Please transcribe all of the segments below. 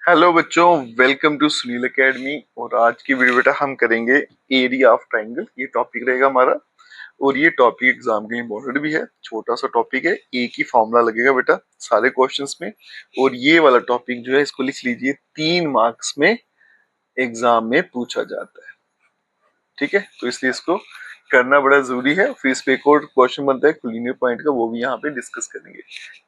Hello बच्चों, welcome to Sunil academy. और आज की वीडियो बेटा हम करेंगे एरिया ऑफ ट्राइंगल। ये टॉपिक रहेगा हमारा और ये टॉपिक एग्जाम के लिए इम्पोर्टेंट भी है। छोटा सा टॉपिक है, एक ही फॉर्मूला लगेगा बेटा सारे क्वेश्चंस में। और ये वाला टॉपिक जो है इसको लिख लीजिए, 3 मार्क्स में एग्जाम में पूछा जाता है। ठीक है, तो इसलिए इसको करना बड़ा जरूरी है। फिर इस पे एक और क्वेश्चन बनता है कोलिनियर पॉइंट का, वो भी यहाँ पे डिस्कस करेंगे।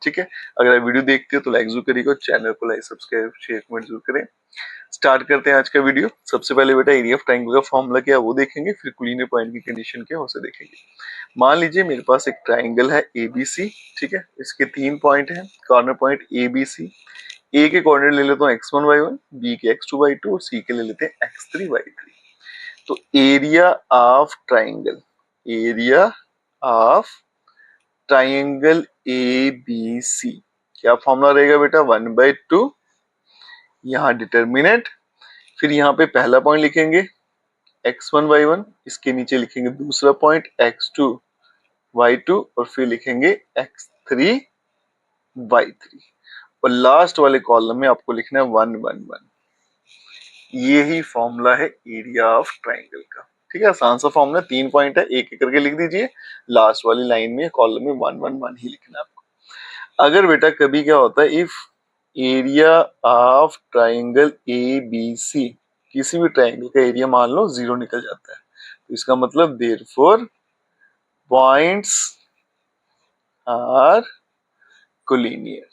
ठीक है, अगर आप वीडियो देखते हो तो लाइक जरूर करिएगा, चैनल को लाइक सब्सक्राइब शेयर कमेंट जरूर करें। स्टार्ट करते हैं आज का वीडियो। सबसे पहले बेटा एरिया ऑफ ट्राइंगल का फॉर्मूला क्या है वो देखेंगे, फिर कोलिनियर पॉइंट की कंडीशन क्या है उसे देखेंगे। मान लीजिए मेरे पास एक ट्राइंगल है एबीसी। ठीक है, इसके 3 पॉइंट हैं, कॉर्नर पॉइंट एबीसी। ए के कोऑर्डिनेट ले लेता हूँ x1y1, बी के x2y2 और सी के ले लेते हैं x3y3। तो area of triangle A B C क्या फॉर्मूला रहेगा बेटा, 1/2। यहाँ डिटर्मिनेंट, फिर यहाँ पे पहला पॉइंट लिखेंगे x1y1, इसके नीचे लिखेंगे दूसरा पॉइंट x2y2 और फिर लिखेंगे x3y3। और लास्ट वाले कॉलम में आपको लिखना है 1 1 1। यही फॉर्मूला है एरिया ऑफ ट्राइंगल का। ठीक है, आसान सा फॉर्मूला, 3 पॉइंट है, एक एक करके लिख दीजिए। लास्ट वाली लाइन में कॉलम में 1 1 1 ही लिखना है आपको। अगर बेटा कभी क्या होता है, if area of triangle A B C, किसी भी ट्राइंगल का एरिया मान लो 0 निकल जाता है, तो इसका मतलब देयरफॉर पॉइंट्स आर कोलिनियर।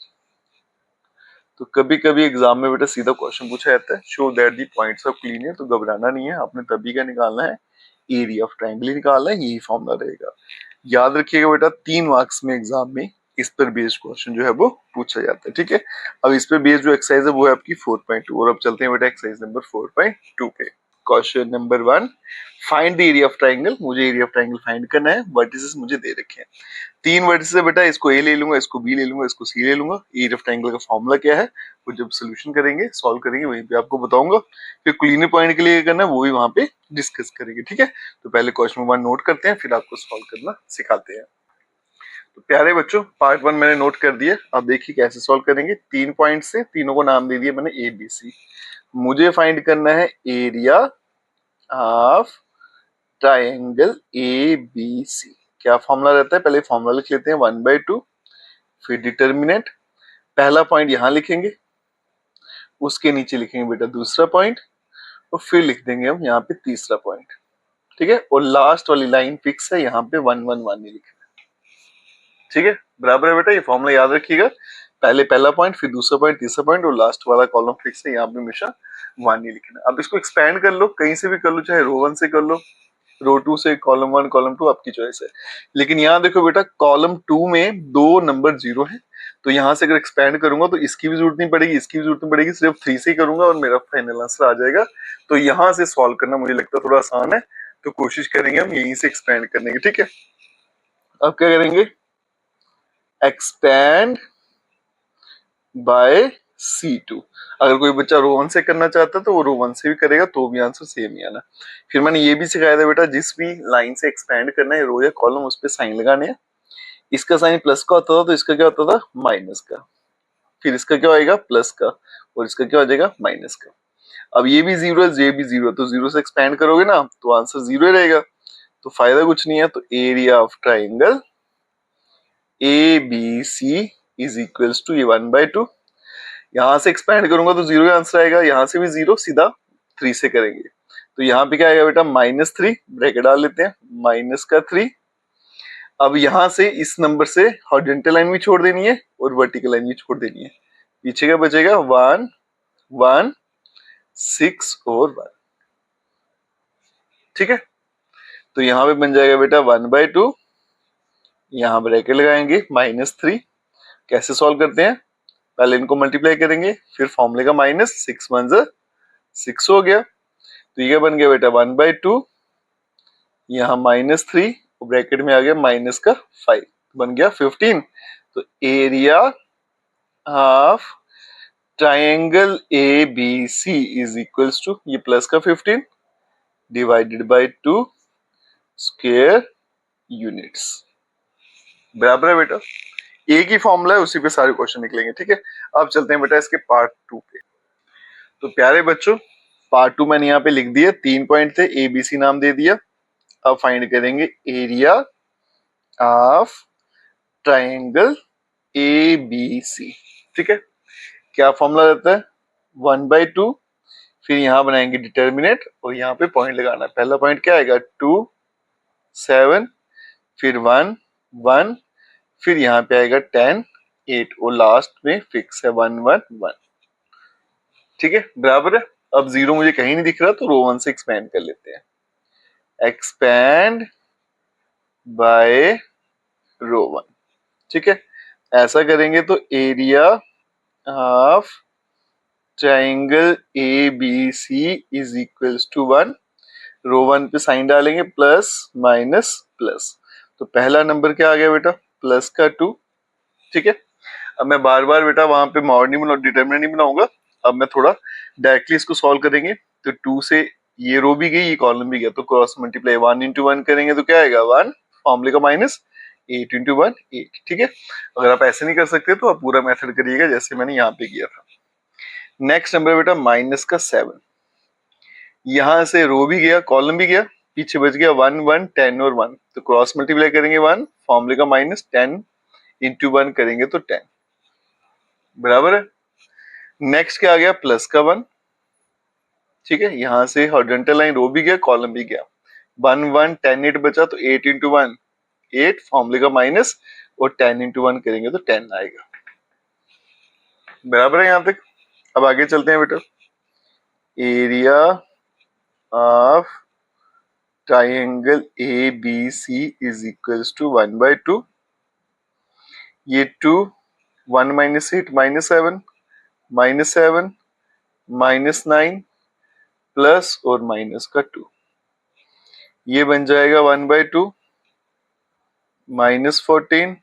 तो कभी कभी एग्जाम में बेटा सीधा क्वेश्चन पूछा जाता है, show that the points of collinear. तो घबराना नहीं है, आपने तभी का निकालना है, एरिया ऑफ ट्राइंगल निकालना है, यही फॉर्मूला रहेगा। याद रखिएगा बेटा, 3 मार्क्स में एग्जाम में इस पर बेस्ड क्वेश्चन जो है वो पूछा जाता है। ठीक है, अब इस पर बेस्ड जो एक्सरसाइज है वो है आपकी 4.2। और अब चलते हैं बेटा एक्सरसाइज नंबर 4.2 पे। Question number 1, find the area of triangle. मुझे एरिया ऑफ ट्राइंगल फाइंड करना है। वर्टिसेस मुझे दे रखे हैं, 3 वर्टिसेस है बेटा, इसको ए ले लूंगा, इसको बी ले लूंगा, इसको सी ले लूंगा। एरिया ऑफ ट्राइंगल का फॉर्मूला क्या है वो जब सोल्यूशन करेंगे, सॉल्व करेंगे, वहीं पे आपको बताऊंगा। फिर कोलिनियर पॉइंट के लिए करना है वो भी वहां पे डिस्कस करेंगे। ठीक है, तो पहले क्वेश्चन 1 नोट करते हैं, फिर आपको सॉल्व करना सिखाते हैं। तो प्यारे बच्चों, पार्ट 1 मैंने नोट कर दिया। अब देखिए कैसे सॉल्व करेंगे। 3 पॉइंट से, तीनों को नाम दे दिया मैंने ए बी सी। मुझे फाइंड करना है area of triangle A B C. क्या फॉर्मूला रहता है, पहले फॉर्मूला लिख लेते हैं, 1/2। फिर डिटर्मिनेंट, पहला पॉइंट यहाँ लिखेंगे, उसके नीचे लिखेंगे बेटा दूसरा पॉइंट, और फिर लिख देंगे हम यहाँ पे तीसरा पॉइंट। ठीक है, और लास्ट वाली लाइन फिक्स है, यहाँ पे 1 1 1 ही लिखना। ठीक है, बराबर है बेटा, ये फॉर्मूला याद रखिएगा। पहले पहला पॉइंट, फिर दूसरा पॉइंट, तीसरा पॉइंट, और लास्ट वाला कॉलम फिक्स है, यहाँ पे हमेशा 1 ही लिखना। अब इसको एक्सपेंड कर लो, कहीं से भी कर लो, चाहे रो 1 से कर लो, रो 2 से, कॉलम 1 कॉलम 2, आपकी चॉइस है। लेकिन यहाँ देखो बेटा, कॉलम 2 में 2 नंबर 0 है, तो यहाँ से अगर एक्सपेंड करूंगा तो इसकी भी जरूरत नहीं पड़ेगी, इसकी भी जरूरत नहीं पड़ेगी, सिर्फ 3 से ही करूंगा और मेरा फाइनल आंसर आ जाएगा। तो यहाँ से सॉल्व करना मुझे लगता है थोड़ा आसान है, तो कोशिश करेंगे हम यहीं से एक्सपेंड करने की। ठीक है, अब क्या करेंगे, एक्सपेंड बाय C2। अगर कोई बच्चा रो 1 से करना चाहता है तो वो रो 1 से भी करेगा, तो भी आंसर सेम ही आना। फिर मैंने ये भी सिखाया था बेटा, जिस भी लाइन से एक्सपेंड करना है रो या कॉलम, उस पे साइन लगाने हैं। इसका साइन प्लस का होता था तो इसका क्या होता था, माइनस का। फिर इसका क्या होएगा, प्लस का, और इसका क्या हो जाएगा, माइनस का। अब ये भी 0 है, ये भी 0 है, तो 0 से एक्सपेंड करोगे ना तो आंसर 0 ही रहेगा, तो फायदा कुछ नहीं है। तो area of triangle A B C is equals to ये 1/2। यहां से एक्सपेंड करूंगा तो 0 का आंसर आएगा, यहां से भी 0, सीधा 3 से करेंगे तो यहाँ पे क्या आएगा बेटा, -3, ब्रैकेट डाल लेते हैं, -3। अब यहां से इस नंबर से हॉरिजॉन्टल लाइन भी छोड़ देनी है और वर्टिकल लाइन भी छोड़ देनी है। पीछे क्या बचेगा, 1 1 6 और 1। ठीक है, तो यहाँ पे बन जाएगा बेटा 1/2, यहाँ ब्रैकेट लगाएंगे, -3। कैसे सॉल्व करते हैं, पहले इनको मल्टीप्लाई करेंगे, फिर फॉर्मूले का माइनस, 6 1 6 हो गया। तो ये बन गया बेटा 1/2, यहाँ -3, ब्रैकेट में आ गया माइनस का 5, बन गया 15। तो area of triangle A B C is equals to ये प्लस का 15 डिवाइडेड बाय 2 स्क्वायर यूनिट्स। बराबर है बेटा, एक ही फॉर्मूला है, उसी पे सारे क्वेश्चन निकलेंगे। ठीक है, अब चलते हैं बेटा इसके पार्ट 2 पे। तो प्यारे बच्चों पार्ट 2 मैंने यहाँ पे लिख दिया, 3 पॉइंट थे, एबीसी नाम दे दिया। अब फाइंड करेंगे एरिया ऑफ ट्राइंगल एबीसी। ठीक है, क्या फॉर्मूला रहता है, 1/2, फिर यहाँ बनाएंगे डिटर्मिनेंट और यहाँ पे पॉइंट लगाना। पहला पॉइंट क्या आएगा, 2 7, फिर 1 1, फिर यहाँ पे आएगा 10 8 और लास्ट में फिक्स है 1 1 1। ठीक है, बराबर है। अब जीरो मुझे कहीं नहीं दिख रहा तो रो 1 से एक्सपेंड कर लेते हैं, एक्सपेंड बाय रो 1। ठीक है, ऐसा करेंगे तो area of triangle A B C is equals to 1, row 1 पे साइन डालेंगे प्लस माइनस प्लस, तो पहला नंबर क्या आ गया बेटा, प्लस का 2। ठीक है, अब मैं बार बार बेटा वहां पे मॉड नहीं बना, डिटरमिनेंट नहीं बनाऊंगा। अब मैं थोड़ा डायरेक्टली इसको सॉल्व करेंगे। तो 2 से ये रो भी गई, ये कॉलम भी गया, तो क्रॉस मल्टीप्लाई 1 इंटू 1 करेंगे तो क्या आएगा 1, फॉर्मूले का माइनस 8 इंटू 1 8। ठीक है, अगर आप ऐसे नहीं कर सकते तो आप पूरा मेथड करिएगा जैसे मैंने यहाँ पे किया था। नेक्स्ट नंबर बेटा माइनस का 7, यहां से रो भी गया कॉलम भी गया, पीछे बच गया 1 1 10 और 1, तो क्रॉस मल्टीप्लाई करेंगे 1, फॉर्मूले का माइनस 10 इंटू 1 करेंगे तो 10, बराबर है। नेक्स्ट क्या आ गया, प्लस का 1। ठीक है, यहां से हॉरिजॉन्टल लाइन रो भी गया कॉलम भी गया, 1 1 10 8 बचा, तो 8 इंटू 1 8, फॉर्मूले का माइनस और 10 इंटू 1 करेंगे तो 10 आएगा, बराबर है यहां तक। अब आगे चलते हैं बेटा, area of triangle A B C is equals to 1/2, ये 2 1 minus 8 minus 7 minus 7 minus 9 plus और माइनस का 2, ये बन जाएगा 1/2 माइनस 14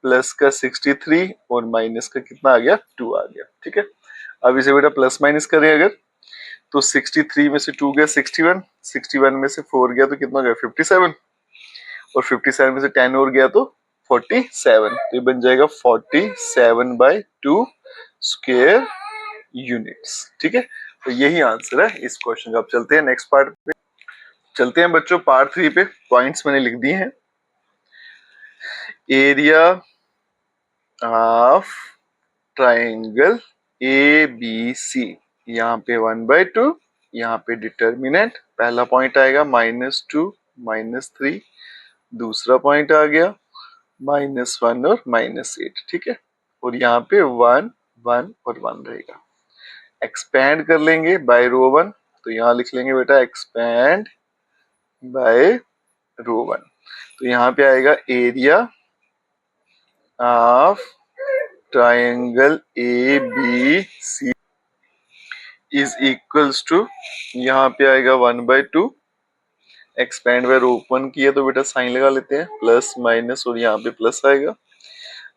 प्लस का 63 और माइनस का कितना आ गया, 2 आ गया। ठीक है, अब इसे बेटा प्लस माइनस करें अगर, तो 63 में से 2 गया 61, 61 में से 4 गया तो कितना गया 57, और 57 में से 10 और गया तो 47, तो ये बन जाएगा 47/2 स्क्वायर यूनिट्स। ठीक है, तो यही आंसर है इस क्वेश्चन का। अब चलते हैं नेक्स्ट पार्ट पे, चलते हैं बच्चों पार्ट 3 पे। पॉइंट्स मैंने लिख दिए हैं, area of triangle A B C, यहाँ पे 1/2, यहाँ पे डिटर्मिनेंट, पहला पॉइंट आएगा -2 -3, दूसरा पॉइंट आ गया -1 और -8। ठीक है, और यहाँ पे 1 1 और 1 रहेगा। एक्सपेंड कर लेंगे बाय रो 1, तो यहाँ लिख लेंगे बेटा एक्सपेंड बाय रो 1, तो यहाँ पे आएगा area of triangle A B C is equals to, यहाँ पे आएगा 1/2, एक्सपेंड बाय रो 1 किया तो बेटा साइन लगा लेते हैं, प्लस माइनस और यहाँ पे प्लस आएगा।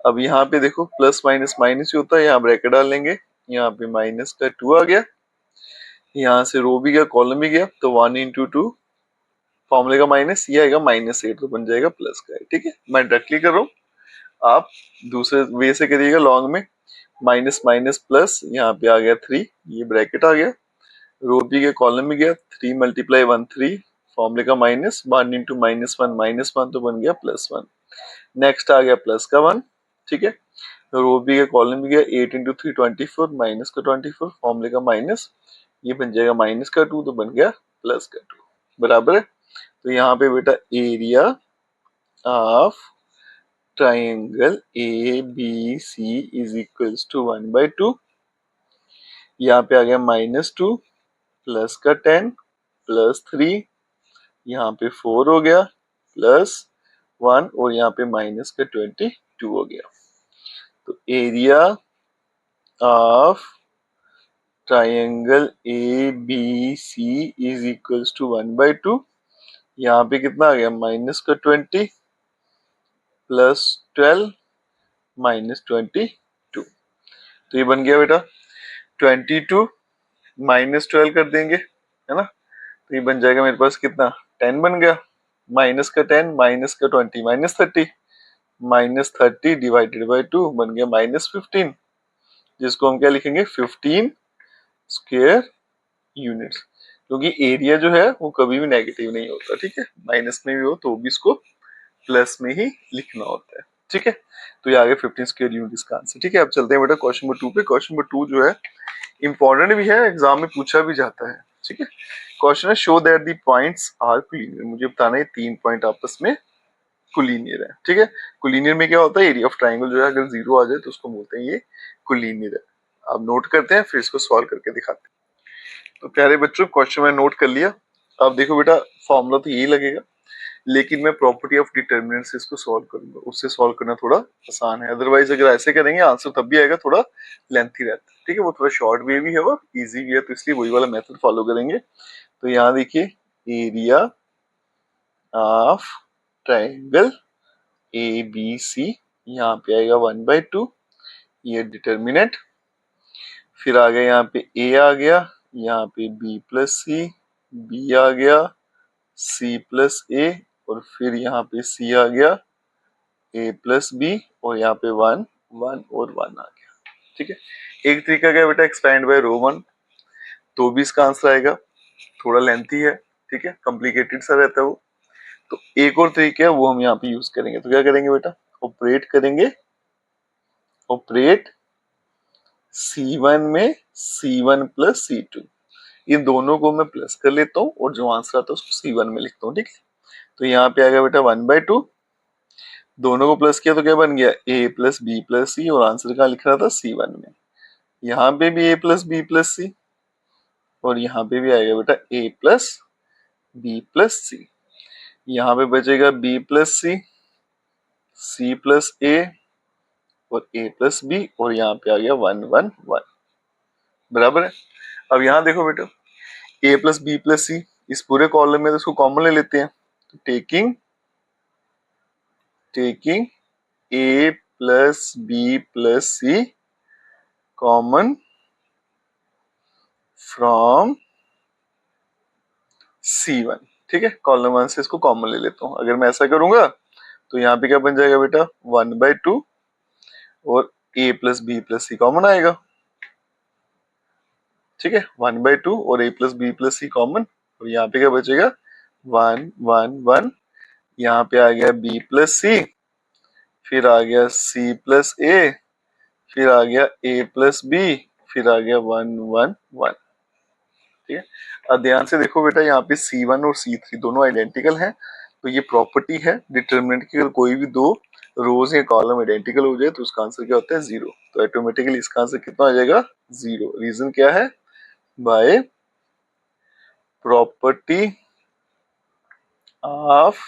अब यहाँ पे देखो प्लस माइनस माइनस ही होता है, यहाँ ब्रैकेट डाल लेंगे, यहाँ पे माइनस का 2 आ गया, यहाँ से रो भी गया कॉलम भी गया, तो 1 इंटू 2 फॉर्मूले का माइनस, ये आएगा -8, तो बन जाएगा प्लस का। ठीक है, मैं डायरेक्टली कर रहा हूँ, आप दूसरे वे से करिएगा लॉन्ग में, माइनस माइनस प्लस, यहाँ पे आ गया 3, ये ब्रैकेट आ गया, रो भी गया कॉलम भी गया, 3 × 1 3, फॉर्मूले का माइनस, 1 इंटू -1 तो बन गया +1। नेक्स्ट आ गया प्लस का 1। ठीक है, रो भी गया कॉलम भी गया, 8 इंटू 3 24, माइनस का 24, फॉर्मूले का माइनस, ये बन जाएगा माइनस का 2 तो बन गया प्लस का 2, बराबर है। तो यहाँ पे बेटा area of triangle A B C is equals to 1/2, यहाँ पे आ गया -2 प्लस का 10 +3, यहाँ पे 4 हो गया +1 और यहाँ पे माइनस का 22 हो गया। तो area of triangle A B C is equals to 1/2, यहाँ पे कितना आ गया माइनस का 20 +12 -22, तो ये बन गया बेटा 22 -12 कर देंगे, है ना, तो ये बन जाएगा मेरे पास कितना 10 बन गया, माइनस का 10 माइनस का 20 -30, -30 डिवाइडेड बाय 2 बन गया -15, जिसको हम क्या लिखेंगे 15 स्क्वायर यूनिट्स, क्योंकि एरिया जो है वो कभी भी नेगेटिव नहीं होता, ठीक है, माइनस में भी हो तो भी इसको प्लस में ही लिखना होता है, ठीक है। तो ये आ गया 15 स्क्वायर यूनिट का आंसर, ठीक है। अब चलते हैं बेटा क्वेश्चन नंबर 2 पे। क्वेश्चन नंबर 2 जो है इंपॉर्टेंट भी है, एग्जाम में पूछा भी जाता है, ठीक है। क्वेश्चन है show that the points are collinear, मुझे बताना है 3 पॉइंट आपस में कोलिनियर है, ठीक है। कोलिनियर में क्या होता है, एरिया ऑफ ट्राइंगल जो है अगर 0 आ जाए तो उसको बोलते हैं ये कोलिनियर है। अब नोट करते हैं फिर इसको सॉल्व करके दिखाते हैं। तो प्यारे बच्चों क्वेश्चन में नोट कर लिया। अब देखो बेटा फॉर्मूला तो यही लगेगा, लेकिन मैं प्रॉपर्टी ऑफ डिटर्मिनेंट से इसको सॉल्व करूंगा, उससे सॉल्व करना थोड़ा आसान है। अदरवाइज अगर ऐसे करेंगे आंसर तब भी आएगा, थोड़ा लेंथी रहता है, ठीक है। वो थोड़ा शॉर्ट वे भी है और इजी भी है, तो इसलिए वही वाला मेथड फॉलो करेंगे। तो यहाँ देखिए area of triangle A B C, यहाँ पे आएगा 1/2, ये डिटर्मिनेंट। फिर आ गया यहाँ पे ए आ गया, यहाँ पे बी प्लस सी, बी आ गया, सी प्लस ए, और फिर यहाँ पे सी आ गया, ए प्लस बी, और यहाँ पे 1 1 और 1 आ गया, ठीक है। एक तरीका क्या बेटा एक्सपेंड बाय रो 1, तो भी इसका आंसर आएगा, थोड़ा लेंथी है, ठीक है, कॉम्प्लिकेटेड सा रहता है वो। तो एक और तरीका है वो हम यहाँ पे यूज करेंगे। तो क्या करेंगे बेटा, ऑपरेट करेंगे, ऑपरेट C1 में C1 प्लस C2, इन दोनों को मैं प्लस कर लेता हूँ और जो आंसर आता है उसको C1 में लिखता हूँ, ठीक है। तो यहाँ पे आ गया बेटा 1/2, दोनों को प्लस किया तो क्या बन गया a plus B plus C, और आंसर कहाँ लिख रहा था C1 में। यहाँ पे भी a plus B plus C, और यहाँ पे भी आएगा बेटा a plus B plus C. यहाँ पे बचेगा b plus C, c plus a, और a प्लस बी, और यहाँ पे आ गया 1 1 1, बराबर है। अब यहाँ देखो बेटा a प्लस बी प्लस सी, इस पूरे कॉलम में तो इसको कॉमन ले लेते हैं। तो taking a plus B plus C common from C1, ठीक है, कॉलम 1 से इसको कॉमन ले लेता हूँ। अगर मैं ऐसा करूंगा तो यहाँ पे क्या बन जाएगा बेटा 1/2, और a plus B plus C common आएगा, ठीक है, 1/2 और a plus B plus C common, और यहाँ पे क्या बचेगा 1 1 1, यहाँ पे आ गया b प्लस सी, फिर आ गया c प्लस a, फिर आ गया a प्लस बी, फिर आ गया 1 1 1, ठीक है। अब ध्यान से देखो बेटा यहाँ पे C1 और C3 दोनों आइडेंटिकल हैं, तो ये प्रॉपर्टी है डिटरमिनेंट की, अगर कोई भी दो रोज या कॉलम आइडेंटिकल हो जाए तो उसका आंसर क्या होता है 0, तो ऑटोमेटिकली इसका आंसर कितना आ जाएगा 0। रीजन क्या है, बाय प्रॉपर्टी ऑफ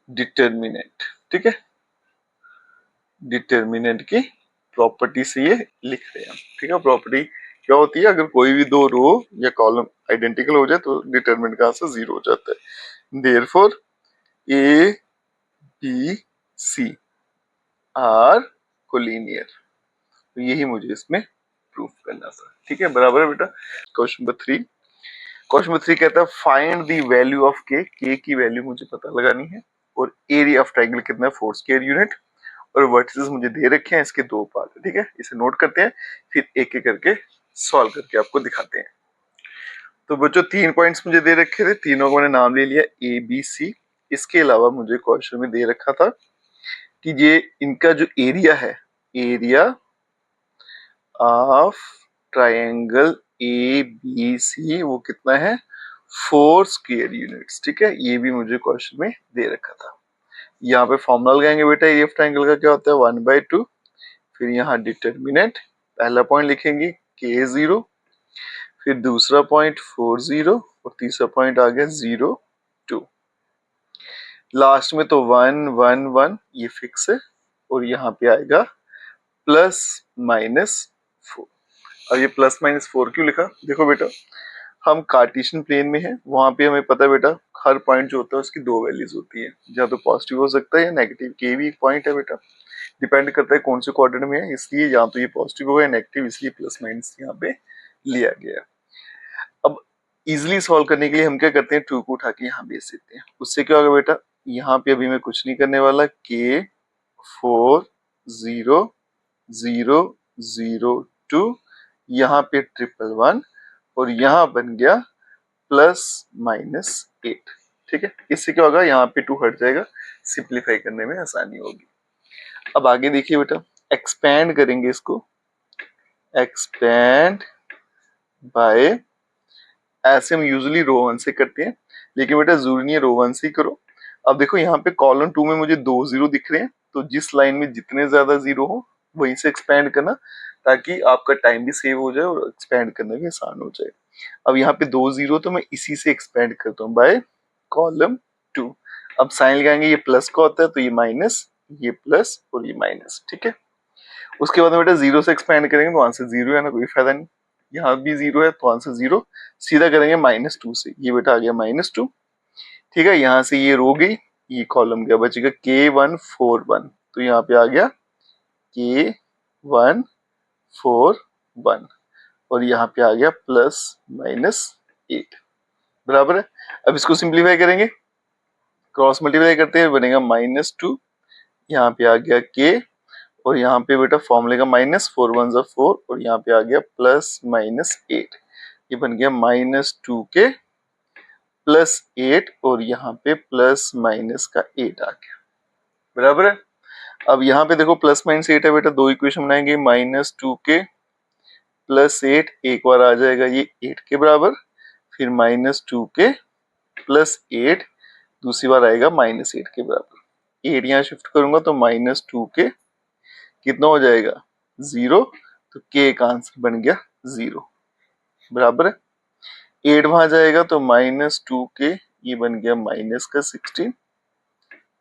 डिटरमिनेंट, ठीक है, डिटरमिनेंट की प्रॉपर्टी से ये लिख रहे हैं, ठीक है। प्रॉपर्टी क्या होती है, अगर कोई भी दो रो या कॉलम आइडेंटिकल हो जाए तो डिटरमिनेंट का आंसर 0 हो जाता है। Therefore A B C are collinear, तो यही मुझे इसमें प्रूफ करना था, ठीक है, बराबर है बेटा। क्वेश्चन नंबर 3, क्वेश्चन नंबर 3 कहता है फाइंड द वैल्यू ऑफ के की वैल्यू मुझे पता लगानी है, और एरिया ऑफ ट्रायंगल कितना है 4 स्क्वायर यूनिट, और वर्टिसेस मुझे दे रखे हैं, इसके 2 पार्ट है, ठीक है। इसे नोट करते हैं फिर एक एक करके सॉल्व करके आपको दिखाते हैं। तो बच्चों 3 पॉइंट्स मुझे दे रखे थे, तीनों को मैंने नाम ले लिया ए बी सी। इसके अलावा मुझे क्वेश्चन में दे रखा था कि ये इनका जो एरिया है, area of triangle A B C वो कितना है 4 स्क्वायर यूनिट्स, ठीक है, ये भी मुझे क्वेश्चन में दे रखा था। यहाँ पे फॉर्मूला लगाएंगे बेटा एरिया ऑफ ट्रायंगल का क्या होता है 1/2, फिर यहाँ डिटरमिनेंट, पहला पॉइंट लिखेंगे k0, फिर दूसरा पॉइंट 4 0, और तीसरा पॉइंट आ गया 0 2, लास्ट में तो 1 1 1 ये फिक्स है, और यहाँ पे आएगा प्लस माइनस 4। अब ये प्लस माइनस 4 क्यों लिखा, देखो बेटा हम कार्टेशियन प्लेन में है, वहां पे हमें पता है बेटा हर पॉइंट जो होता है उसकी 2 वैल्यूज होती है, या तो पॉजिटिव हो सकता है या नेगेटिव, के भी एक पॉइंट है बेटा, डिपेंड करता है कौन से क्वाड्रेंट में है, इसलिए या तो ये पॉजिटिव होगा या नेगेटिव, इसलिए प्लस माइनस यहाँ पे लिया गया। अब इजिली सॉल्व करने के लिए हम क्या करते हैं 2 को उठा के यहाँ बेच देते हैं, उससे क्या होगा बेटा यहाँ पे अभी मैं कुछ नहीं करने वाला, k 4 0 0 0 2, यहाँ पे 111 और यहाँ बन गया +-8। ठीक है, इससे क्या होगा, यहाँ पे 2 हट जाएगा, सिंप्लीफाई करने में आसानी होगी। अब आगे देखिए बेटा, एक्सपेंड करेंगे इसको, एक्सपेंड बाय, ऐसे हम यूजुअली रो 1 से करते हैं, लेकिन बेटा जरूरी नहीं है रो 1 से ही करो। अब देखो यहाँ पे कॉलम 2 में मुझे 2 जीरो दिख रहे हैं, तो जिस लाइन में जितने ज्यादा जीरो हो वहीं से एक्सपेंड करना, ताकि आपका टाइम भी सेव हो जाए और एक्सपेंड करना भी आसान हो जाए। अब यहाँ पे 2 जीरो, तो मैं इसी से एक्सपेंड करता हूँ बाय कॉलम 2। अब साइन लगाएंगे, ये प्लस का होता है तो ये माइनस, ये प्लस और ये माइनस। ठीक है, उसके बाद में बेटा जीरो से एक्सपेंड करेंगे तो आंसर जीरो है ना, कोई फायदा नहीं। यहाँ भी जीरो है तो आंसर जीरो। सीधा करेंगे -2 से, ये बेटा आ गया -2। ठीक है, यहाँ से ये रो गई, ये कॉलम गया, बचेगा K141, तो यहाँ पे आ गया K141 और यहाँ पे आ गया +-8 बराबर है। अब इसको सिंप्लीफाई करेंगे, क्रॉस मल्टीप्लाई करते हैं, बनेगा -2, यहाँ पे आ गया K और यहाँ पे बेटा फॉर्मूले का -4 1 जा 4 और यहाँ पे आ गया +-8, ये बन गया -2 के +8 और यहाँ पे प्लस माइनस का 8 आ गया बराबर है। अब यहाँ पे देखो +-8 है बेटा, दो इक्वेशन बनाएंगे, -2 के +8 एक बार आ जाएगा ये 8 के बराबर, फिर -2 के +8 दूसरी बार आएगा -8 के बराबर। 8 यहाँ शिफ्ट करूंगा तो -2 के कितना हो जाएगा 0, तो के का आंसर बन गया 0 बराबर है। 8 वहां जाएगा तो -2 के ये बन गया -16।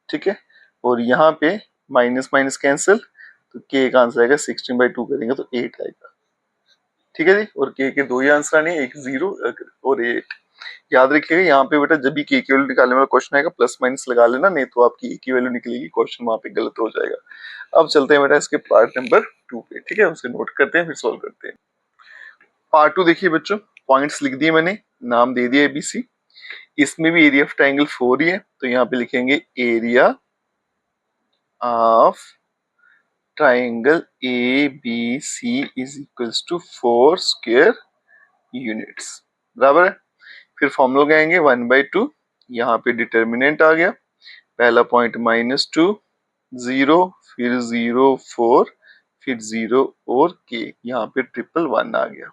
ठीक है, और यहाँ पे माइनस माइनस कैंसिल, तो के का आंसर आएगा 16/2 करेंगे तो 8 आएगा। ठीक है जी, और के दो ही आंसर आने, एक 0 और 8। याद रखिएगा यहाँ पे बेटा जब भी के की वैल्यू निकालने वाला क्वेश्चन आएगा प्लस माइनस लगा लेना, नहीं तो आपकी एक की वैल्यू निकलेगी, क्वेश्चन वहां पे गलत हो जाएगा। अब चलते हैं बेटा इसके पार्ट नंबर 2 पे। ठीक है, उसे नोट करते हैं फिर सॉल्व करते हैं। पार्ट 2 देखिए बच्चों, पॉइंट्स लिख दिए मैंने, नाम दे दिया ABC। इसमें भी एरिया ऑफ ट्राइंगल 4 ही है, तो यहाँ पे लिखेंगे area of triangle ABC is equals to 4 square units बराबर है। फिर फॉर्मूला लगाएंगे 1/2, यहाँ पे डिटर्मिनेंट आ गया, पहला पॉइंट -2 0 फिर 0 4 फिर 0 और के, यहाँ पे 111 आ गया।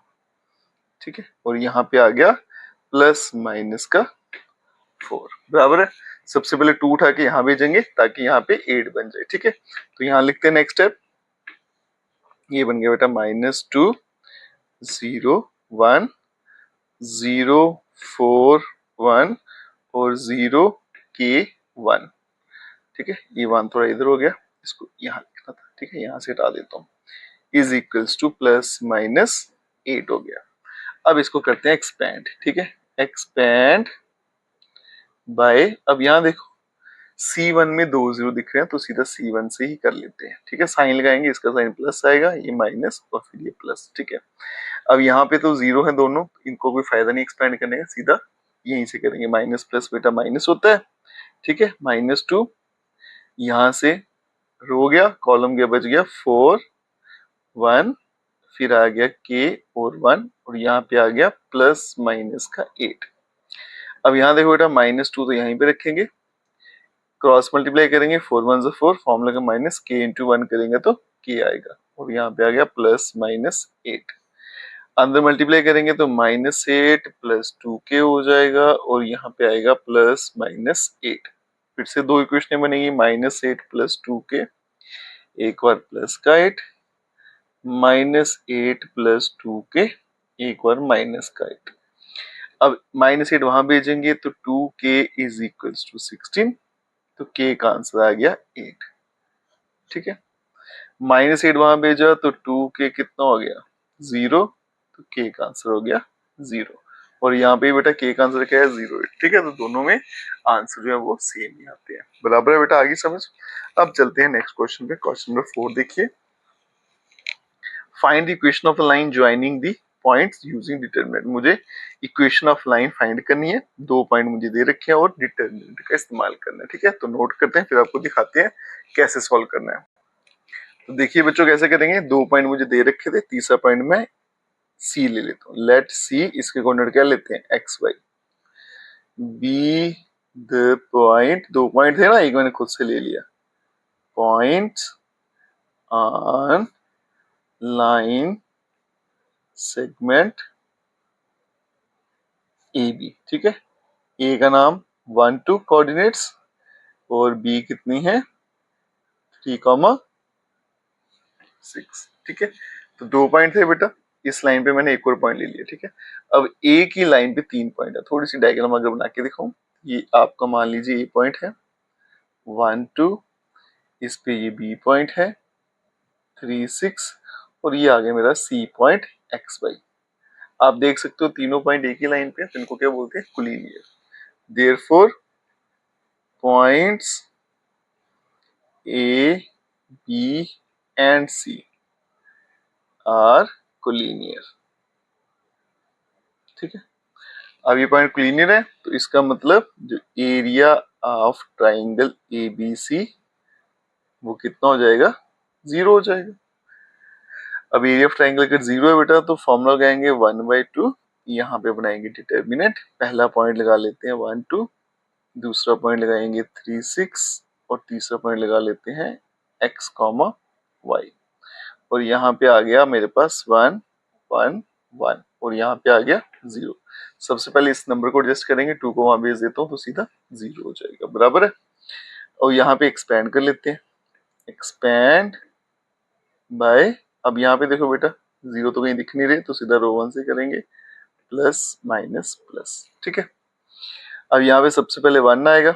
ठीक है, और यहाँ पे आ गया +- का 4 बराबर है। सबसे पहले 2 उठा के यहाँ भेजेंगे ताकि यहाँ पे 8 बन जाए। ठीक है, तो यहाँ लिखते हैं नेक्स्ट स्टेप, ये बन गया बेटा -2 0 1 0 4 1 और 0 के 1। ठीक है, ये 1 थोड़ा इधर हो गया, इसको यहाँ लिखना था। ठीक है, यहाँ से हटा देता हूँ, इज इक्वल्स टू +-8 हो गया। अब इसको करते हैं एक्सपेंड। ठीक है, एक्सपेंड बाय, अब यहाँ देखो C1 में 2 0 दिख रहे हैं तो सीधा C1 से ही कर लेते हैं। ठीक है, साइन लगाएंगे, इसका साइन प्लस आएगा, ये माइनस और फिर ये प्लस। ठीक है, अब यहाँ पे तो 0 है दोनों, इनको कोई फायदा नहीं एक्सपेंड करने का, सीधा यहीं से करेंगे, माइनस प्लस बेटा माइनस होता है। ठीक है, -2 यहाँ से रो गया, कॉलम गया, बच गया 4 1 फिर आ गया के और 1 और यहाँ पे आ गया +- का 8। अब यहाँ देखो बेटा -2 तो यहीं पे रखेंगे, क्रॉस मल्टीप्लाई करेंगे, 4 1 जा 4, फॉर्मूला का माइनस, के इंटू 1 करेंगे तो के आएगा और यहाँ पे आ गया +-8। अंदर मल्टीप्लाई करेंगे तो -8 +2 के हो जाएगा और यहाँ पे आएगा +-8। फिर से दो इक्वेशन बनेगी, -8 +2 के, एक बार प्लस का 8, -8 +2 के, एक बार माइनस का 8। अब -8 वहां भेजेंगे तो 2k इज इक्वल्स टू 16, तो k का आंसर आ गया 8। ठीक है, -8 वहां भेजा तो 2k कितना हो गया 0, तो k का आंसर हो गया 0 और यहाँ पे बेटा k का आंसर क्या है 0। ठीक है, तो दोनों में आंसर जो है वो सेम ही आते हैं बराबर है बेटा, आगे समझ। अब चलते हैं नेक्स्ट क्वेश्चन पे, क्वेश्चन नंबर 4 देखिए, find the equation of line joining the points using determinant. मुझे इक्वेशन ऑफ लाइन फाइंड करनी है, 2 पॉइंट मुझे दे रखे हैं और डिटरमिनेंट का इस्तेमाल करना है। ठीक है, तो नोट करते हैं फिर आपको दिखाते हैं कैसे सॉल्व करना है। तो देखिए बच्चों कैसे करेंगे, 2 पॉइंट मुझे दे रखे थे, तीसरा पॉइंट मैं सी ले लेता हूँ, लेट सी इसके कोऑर्डिनेट क्या लेते हैं, X Y. Be the point, दो पॉइंट थे ना, एक मैंने खुद से ले लिया, point on line segment A B. ठीक है, ए का नाम 1 2 कोऑर्डिनेट्स और बी कितनी है 3, 6। ठीक है, तो दो पॉइंट थे बेटा, इस लाइन पे मैंने एक और पॉइंट ले लिया। ठीक है, अब ए की लाइन पे 3 पॉइंट है, थोड़ी सी डायग्राम अगर बना के दिखाऊं, ये आपका मान लीजिए ए पॉइंट है 1 2, इस पे ये बी पॉइंट है 3 6 और ये आ गया मेरा सी पॉइंट एक्स वाई। आप देख सकते हो तीनों पॉइंट एक ही लाइन पे, इनको क्या बोलते हैं, collinear. Therefore points A B and C are collinear. ठीक है, अब ये पॉइंट कोलिनियर है तो इसका मतलब जो area of triangle A B C वो कितना हो जाएगा, 0 हो जाएगा। अब एरिया ऑफ ट्राइंगल अगर 0 है बेटा तो फॉर्मूला लगाएंगे 1/2, यहाँ पे बनाएंगे डिटर्मिनेंट, पहला पॉइंट लगा लेते हैं 1 2, दूसरा पॉइंट लगाएंगे 3 6 और तीसरा पॉइंट लगा लेते हैं x, y। और यहाँ पे आ गया मेरे पास 1 1 1 और यहाँ पे आ गया 0। सबसे पहले इस नंबर को एडजस्ट करेंगे, 2 को वहां भेज देता हूँ तो सीधा 0 हो जाएगा, बराबर है। और यहाँ पे एक्सपेंड कर लेते हैं, एक्सपेंड बाय, अब यहाँ पे देखो बेटा 0 तो कहीं दिख नहीं रहे तो सीधा रो 1 से करेंगे, प्लस माइनस प्लस। ठीक है, अब यहाँ पे सबसे पहले 1 आएगा,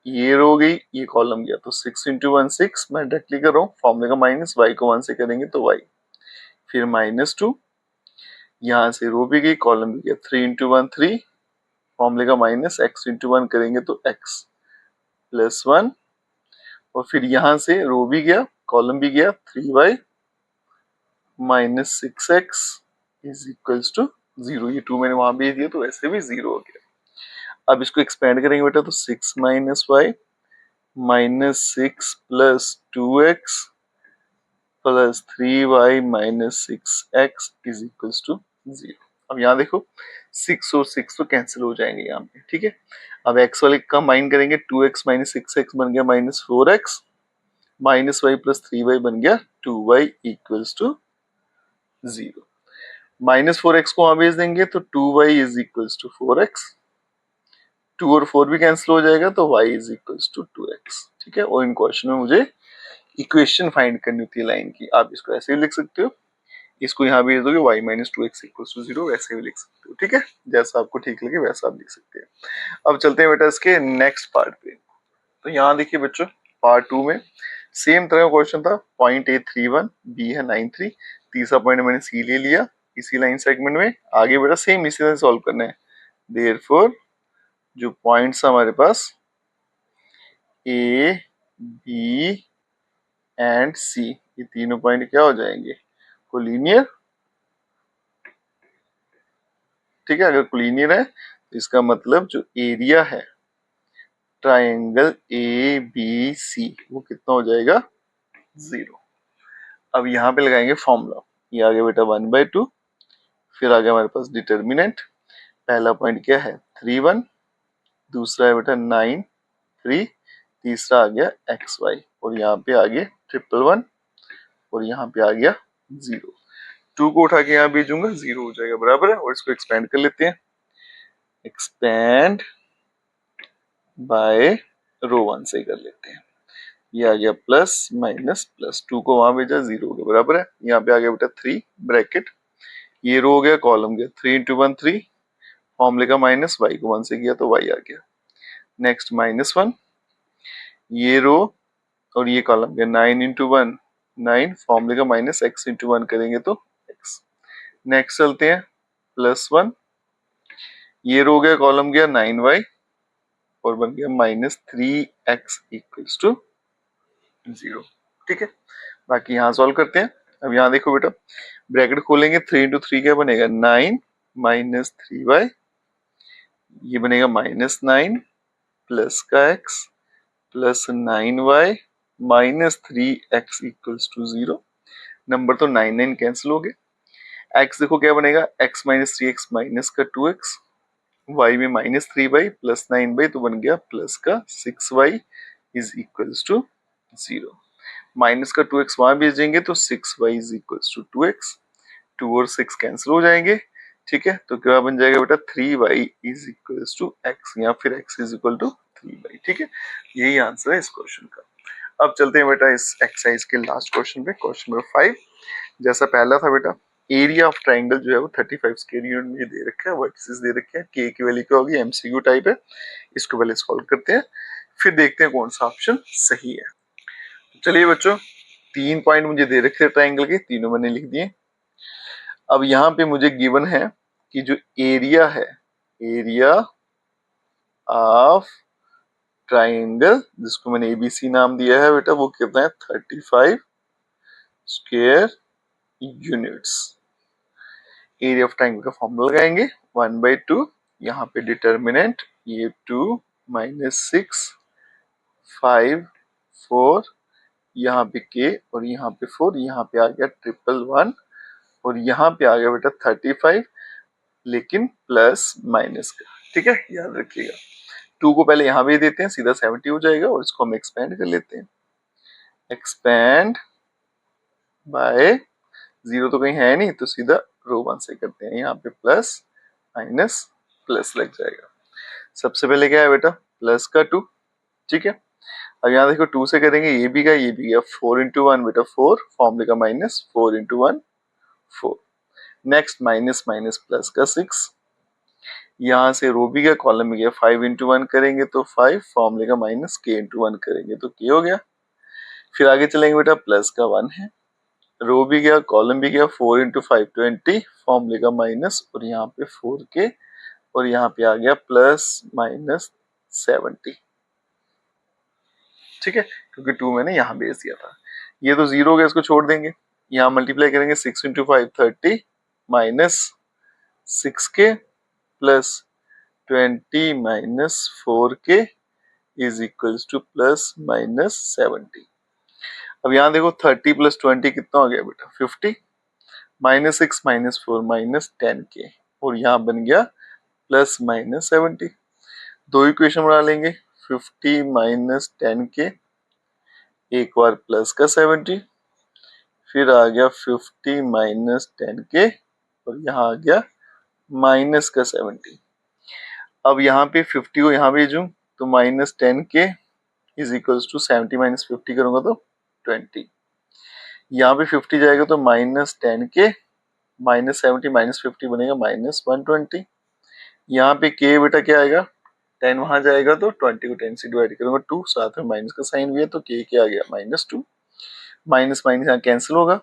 ये रो गई, ये कॉलम गया, तो 6 इंटू 1 6, मैं डायरेक्टली कर रहा हूँ, फॉर्मूले का माइनस, y को 1 से करेंगे तो y, फिर -2, यहाँ से रो भी गई कॉलम भी गया, 3 इंटू 1 3, फॉर्मूले का माइनस, x इंटू 1 करेंगे तो x प्लस 1, और फिर यहाँ से रो भी गया कॉलम भी गया, 3y minus 6x is equals to 0। ये 2 मैंने वहां भेज दिया तो वैसे भी 0 हो गया। अब इसको एक्सपेंड करेंगे बेटा तो 6 minus Y minus 6 plus 2x plus 3y minus 6x is equals to 0। अब यहाँ देखो 6 और 6 तो कैंसिल हो जाएंगे यहाँ पे। ठीक है, अब x वाले का माइंड करेंगे, 2x माइनस 6x बन गया minus 4x, minus y plus 3y बन गया 2y equals to 0। Minus 4x को वहां भेज देंगे तो 2y is equals to 4x, 2 और 4 भी कैंसिल हो जाएगा तो y is equals to 2x। ठीक है, और इन क्वेश्चन में मुझे इक्वेशन फाइंड करनी होती है लाइन की, आप इसको ऐसे भी लिख सकते हो, इसको यहाँ भेज दोगे y minus 2x equals to 0, वैसे भी लिख सकते हो। ठीक है, जैसा आपको ठीक लगे वैसा आप लिख सकते हैं। अब चलते हैं बेटा इसके नेक्स्ट पार्ट पे। तो यहाँ देखिए बच्चों, पार्ट 2 में सेम तरह का क्वेश्चन था, पॉइंट ए 3 1, बी है 9 3, तीसरा पॉइंट मैंने सी ले लिया इसी लाइन सेगमेंट में, आगे बेटा सेम इसी तरह सॉल्व करना है। देयरफॉर जो पॉइंट्स हमारे पास ए बी एंड सी, ये तीनों पॉइंट क्या हो जाएंगे, कोलिनियर। ठीक है, अगर कोलिनियर है तो इसका मतलब जो एरिया है ट्राइंगल ए बी सी वो कितना हो जाएगा, 0। अब यहाँ पे लगाएंगे फॉर्मूला, ये आ गया बेटा 1/2, फिर आ गया हमारे पास डिटर्मिनेंट, पहला पॉइंट क्या है 3 1, दूसरा है बेटा 9 3, तीसरा आ गया एक्स वाई, और यहाँ पे आ गया 1 और यहाँ पे आ गया 0। 2 को उठा के यहाँ भेजूंगा 0 हो जाएगा, बराबर है। और इसको एक्सपेंड कर लेते हैं, एक्सपेंड बाय रो 1 से कर लेते हैं, ये आ गया प्लस माइनस प्लस, 2 को वहां भेजा 0 हो गया, बराबर है। यहाँ पे आ गया बेटा 3 ब्रैकेट, ये रो हो गया कॉलम गया, 3 इंटू 1 3, फॉर्मूले का माइनस, y को 1 से किया तो y आ गया, नेक्स्ट -1, ये रो और ये कॉलम गया, 9 इंटू 1 9, फॉर्मूले का माइनस, x इंटू 1 करेंगे तो x। नेक्स्ट चलते हैं +1, ये रो गया कॉलम गया 9y और बन गया -3x इक्वल्स टू 0। ठीक है, बाकी यहाँ सॉल्व करते हैं। अब यहाँ देखो बेटा, ब्रैकेट खोलेंगे, 3 इंटू 3 क्या बनेगा 9 माइनस 3y, ये बनेगा -9 प्लस का x plus 9y minus 3x equals to 0। Number तो 9 9 कैंसिल हो गए, x देखो क्या बनेगा, x माइनस 3x माइनस का 2x, y में माइनस 3y प्लस 9y, तो बन गया प्लस का 6y is equals to 0। Minus का 2x वहां भेजेंगे तो 6y is equals to 2x, 2 और 6 कैंसिल हो जाएंगे, ठीक है। तो क्या बन जाएगा बेटा 3y is equals to x, या फिर x is equal to 3y, ठीक है। यही आंसर है इस क्वेश्चन का। अब चलते हैं बेटा इस एक्सरसाइज के लास्ट क्वेश्चन पे, क्वेश्चन नंबर 5। जैसा पहला था बेटा, एरिया ऑफ ट्राइंगल जो है वो 35 स्क्वायर यूनिट में दे रखा है, वर्टिसेस दे रखे हैं, के की वैल्यू क्या होगी, एमसीक्यू टाइप है। इसको पहले सॉल्व करते हैं, फिर देखते हैं कौन सा ऑप्शन सही है। चलिए बच्चों, 3 पॉइंट मुझे दे रखे थे ट्राइंगल के, तीनों मैंने लिख दिए। अब यहाँ पे मुझे गिवन है कि जो एरिया है, एरिया ऑफ ट्राइंगल जिसको मैंने एबीसी नाम दिया है बेटा, वो कितना है 35 square units. Area of triangle का फॉर्मूला लगाएंगे 1/2, यहाँ पे डिटर्मिनेंट ये 2 माइनस 6 5 4, यहाँ पे k और यहाँ पे 4, यहाँ पे आ गया 111 और यहाँ पे आ गया बेटा 35, लेकिन प्लस माइनस का, ठीक है, याद रखिएगा। 2 को पहले यहाँ भी देते हैं, सीधा 70 हो जाएगा, और इसको हम एक्सपेंड कर लेते हैं, एक्सपेंड बाय 0 तो कहीं है नहीं, तो सीधा रो 1 से करते हैं, यहाँ पे प्लस माइनस प्लस लग जाएगा। सबसे पहले क्या है बेटा, प्लस का 2, ठीक है। अब यहाँ देखो 2 से करेंगे, ये भी गया 4 इंटू 1 बेटा 4, फॉर्मूले का minus 4 into 1 4। Next minus minus plus का 6, यहाँ से रो भी गया, कॉलम में गया, 5 इंटू 1 करेंगे तो 5, फॉर्मूले का माइनस k इंटू 1 करेंगे तो k हो गया। फिर आगे चलेंगे बेटा, प्लस का 1 है, रो भी गया, कॉलम भी गया, 4 इंटू 5 20, फॉर्मूले का माइनस, और यहाँ पे 4k, और यहाँ पे आ गया प्लस माइनस 70, ठीक है, क्योंकि 2 मैंने यहाँ भेज दिया था। ये तो 0 हो गया, इसको छोड़ देंगे, यहाँ मल्टीप्लाई करेंगे 6 into 5 30 minus 6k plus 20 minus 4k is equals two plus minus 70। अब यहाँ देखो 30 प्लस 20 कितना हो गया बेटा 50, माइनस 6 माइनस 4 माइनस 10k, और यहाँ बन गया प्लस माइनस 70। दो इक्वेशन बना लेंगे, 50 माइनस 10k, एक बार प्लस का 70, फिर आ गया 50 माइनस 10k, और यहाँ आ गया माइनस का 70। अब यहाँ पे 50 को यहाँ भेजूं तो minus 10k is equals to 70 minus 50 करूंगा तो 20, यहाँ पे 50 जाएगा तो माइनस 10k माइनस 70 माइनस 50 बनेगा माइनस 120। यहाँ पे k बेटा क्या आएगा, 10 वहां जाएगा तो 20 को 10 से डिवाइड करूंगा 2, साथ में माइनस का साइन भी है, तो k क्या आ गया माइनस 2, माइनस माइनस यहाँ कैंसिल होगा,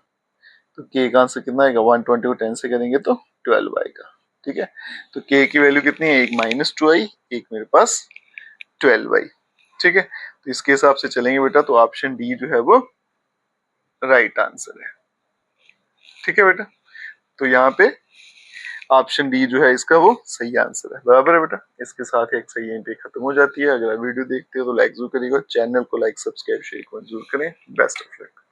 तो k का आंसर कितना आएगा, 120 को 10 से करेंगे तो 12 आएगा, ठीक है। तो k की वैल्यू कितनी है, एक माइनस 2 आई, एक मेरे पास 12 आई, ठीक है। तो इसके हिसाब से चलेंगे बेटा, तो ऑप्शन डी जो है वो राइट आंसर है, ठीक है बेटा। तो यहाँ पे ऑप्शन डी जो है इसका वो सही आंसर है, बराबर है बेटा। इसके साथ एक सही यहीं पे खत्म हो जाती है। अगर आप वीडियो देखते हो तो लाइक जरूर करिएगा, चैनल को लाइक सब्सक्राइब शेयर जरूर करें। Best of luck.